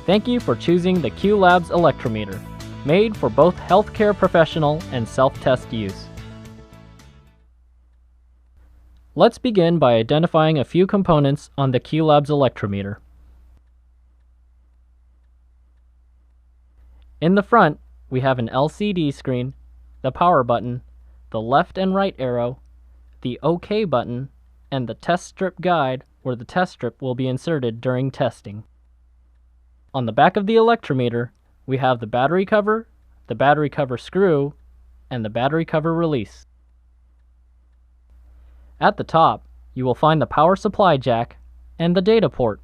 Thank you for choosing the qLabs electrometer, made for both healthcare professional and self-test use. Let's begin by identifying a few components on the qLabs electrometer. In the front, we have an LCD screen, the power button, the left and right arrow, the OK button, and the test strip guide where the test strip will be inserted during testing. On the back of the electrometer, we have the battery cover screw, and the battery cover release. At the top, you will find the power supply jack and the data port.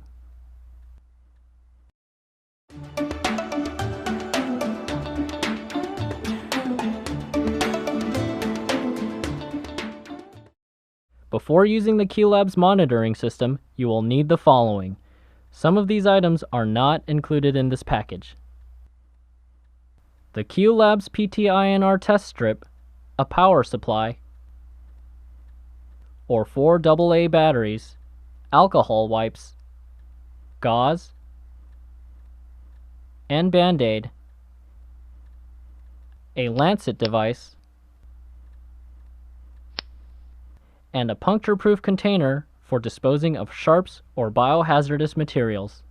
Before using the qLabs monitoring system, you will need the following. Some of these items are not included in this package: the qLabs PT-INR test strip, a power supply, or 4 AA batteries, alcohol wipes, gauze, and Band-Aid, a lancet device, and a puncture-proof container for disposing of sharps or biohazardous materials.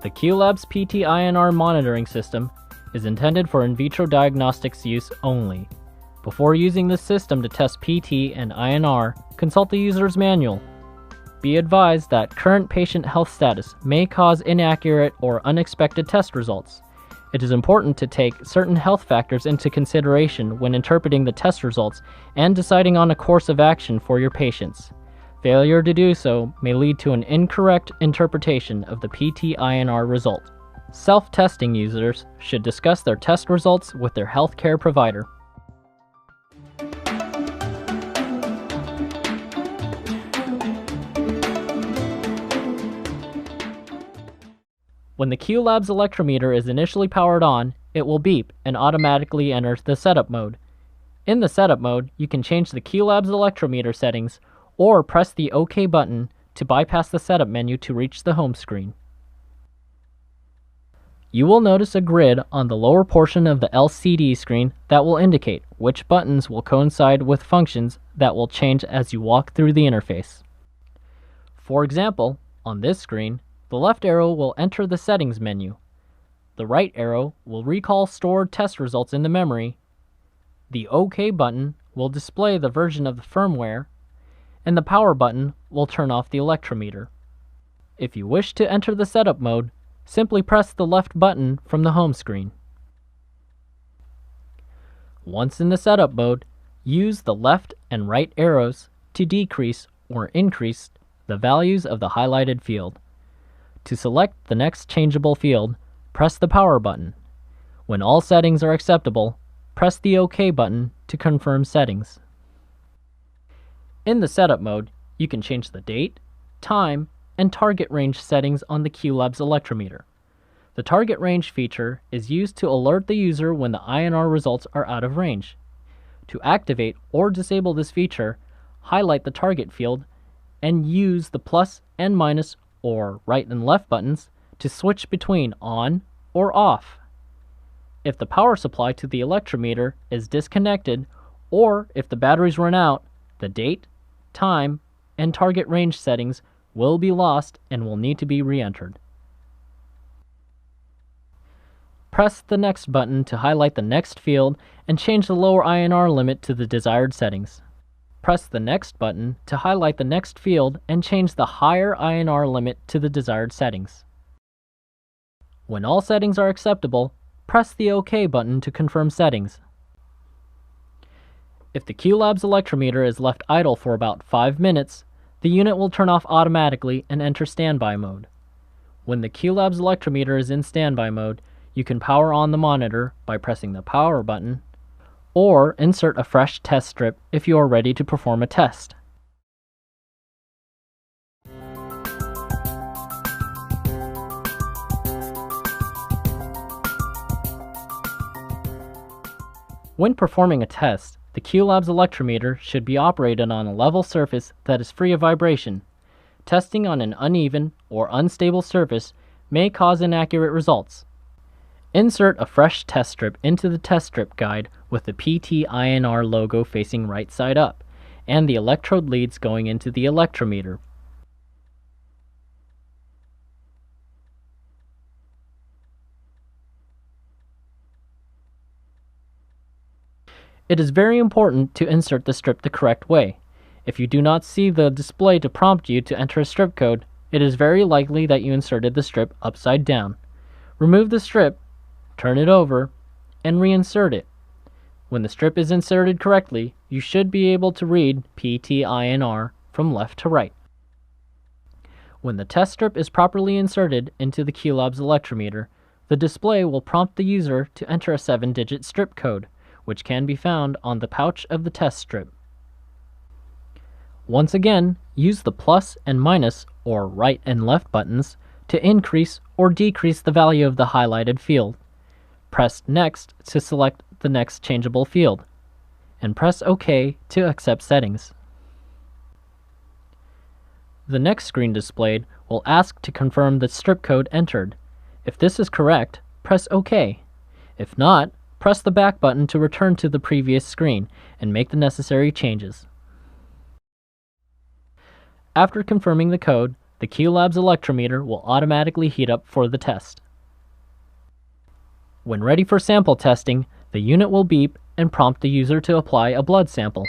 The qLabs PT-INR monitoring system is intended for in vitro diagnostics use only. Before using this system to test PT and INR, consult the user's manual. Be advised that current patient health status may cause inaccurate or unexpected test results. It is important to take certain health factors into consideration when interpreting the test results and deciding on a course of action for your patients. Failure to do so may lead to an incorrect interpretation of the PT-INR result. Self-testing users should discuss their test results with their healthcare provider. When the qLabs electrometer is initially powered on, it will beep and automatically enter the setup mode. In the setup mode, you can change the qLabs electrometer settings or press the OK button to bypass the setup menu to reach the home screen. You will notice a grid on the lower portion of the LCD screen that will indicate which buttons will coincide with functions that will change as you walk through the interface. For example, on this screen, the left arrow will enter the settings menu. The right arrow will recall stored test results in the memory. The OK button will display the version of the firmware, and the power button will turn off the electrometer. If you wish to enter the setup mode, simply press the left button from the home screen. Once in the setup mode, use the left and right arrows to decrease or increase the values of the highlighted field. To select the next changeable field, press the power button. When all settings are acceptable, press the OK button to confirm settings. In the setup mode, you can change the date, time, and target range settings on the qLabs electrometer. The target range feature is used to alert the user when the INR results are out of range. To activate or disable this feature, highlight the target field and use the plus and minus or right and left buttons to switch between on or off. If the power supply to the electrometer is disconnected, or if the batteries run out, the date, time, and target range settings will be lost and will need to be re-entered. Press the next button to highlight the next field and change the lower INR limit to the desired settings. Press the next button to highlight the next field and change the higher INR limit to the desired settings. When all settings are acceptable, press the OK button to confirm settings. If the qLabs electrometer is left idle for about 5 minutes, the unit will turn off automatically and enter standby mode. When the qLabs electrometer is in standby mode, you can power on the monitor by pressing the power button, or insert a fresh test strip if you are ready to perform a test. When performing a test, the qLabs electrometer should be operated on a level surface that is free of vibration. Testing on an uneven or unstable surface may cause inaccurate results. Insert a fresh test strip into the test strip guide with the PT-INR logo facing right side up, and the electrode leads going into the electrometer. It is very important to insert the strip the correct way. If you do not see the display to prompt you to enter a strip code, it is very likely that you inserted the strip upside down. Remove the strip, turn it over, and reinsert it. When the strip is inserted correctly, you should be able to read PT-INR from left to right. When the test strip is properly inserted into the qLabs electrometer, the display will prompt the user to enter a 7-digit strip code, which can be found on the pouch of the test strip. Once again, use the plus and minus or right and left buttons to increase or decrease the value of the highlighted field. Press Next to select the next changeable field, and press OK to accept settings. The next screen displayed will ask to confirm the strip code entered. If this is correct, press OK. If not, press the back button to return to the previous screen and make the necessary changes. After confirming the code, the qLabs electrometer will automatically heat up for the test. When ready for sample testing, the unit will beep and prompt the user to apply a blood sample.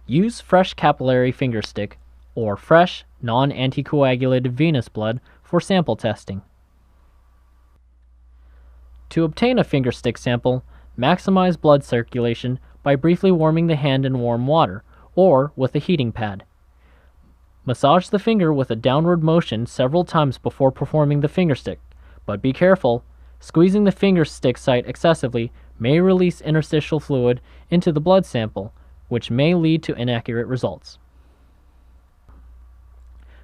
Use fresh capillary fingerstick or fresh, non-anticoagulated venous blood for sample testing. To obtain a fingerstick sample, maximize blood circulation by briefly warming the hand in warm water or with a heating pad. Massage the finger with a downward motion several times before performing the fingerstick, but be careful. Squeezing the fingerstick site excessively may release interstitial fluid into the blood sample, which may lead to inaccurate results.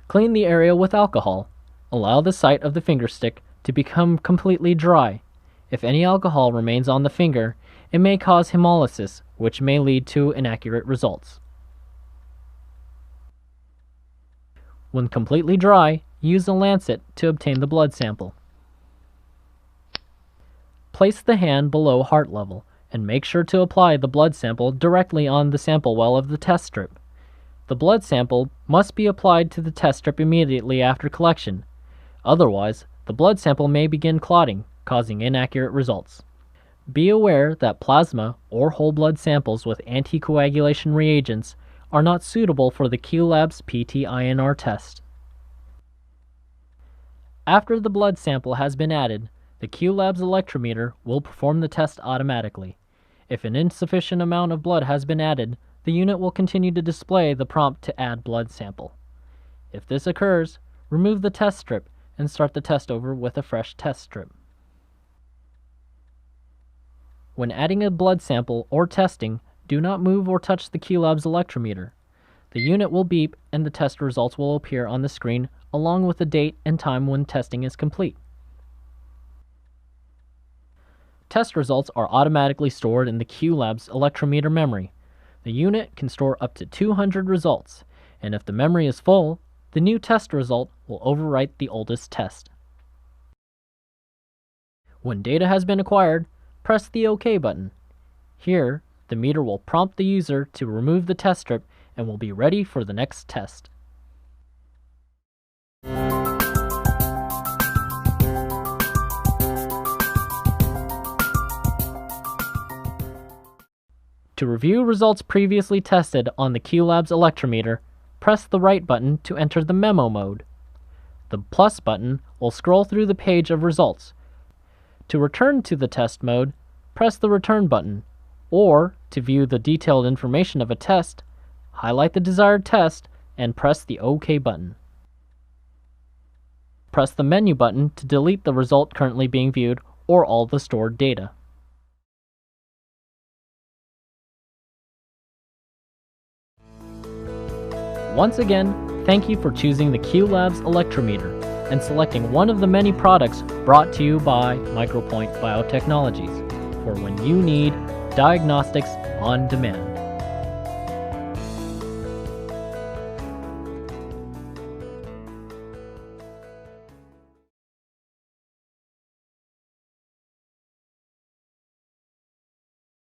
Clean the area with alcohol. Allow the site of the fingerstick to become completely dry. If any alcohol remains on the finger, it may cause hemolysis, which may lead to inaccurate results. When completely dry, use a lancet to obtain the blood sample. Place the hand below heart level and make sure to apply the blood sample directly on the sample well of the test strip. The blood sample must be applied to the test strip immediately after collection. Otherwise, the blood sample may begin clotting, causing inaccurate results. Be aware that plasma or whole blood samples with anticoagulation reagents are not suitable for the qLabs PT-INR test. After the blood sample has been added, the qLabs electrometer will perform the test automatically. If an insufficient amount of blood has been added, the unit will continue to display the prompt to add blood sample. If this occurs, remove the test strip and start the test over with a fresh test strip. When adding a blood sample or testing, do not move or touch the qLabs electrometer. The unit will beep and the test results will appear on the screen along with the date and time when testing is complete. Test results are automatically stored in the qLabs electrometer memory. The unit can store up to 200 results, and if the memory is full, the new test result will overwrite the oldest test. When data has been acquired, press the OK button. Here, the meter will prompt the user to remove the test strip and will be ready for the next test. To review results previously tested on the qLabs electrometer, press the right button to enter the memo mode. The plus button will scroll through the page of results. To return to the test mode, press the return button, or to view the detailed information of a test, highlight the desired test and press the OK button. Press the menu button to delete the result currently being viewed or all the stored data. Once again, thank you for choosing the qLabs electrometer and selecting one of the many products brought to you by Micropoint Biotechnologies for when you need diagnostics on demand.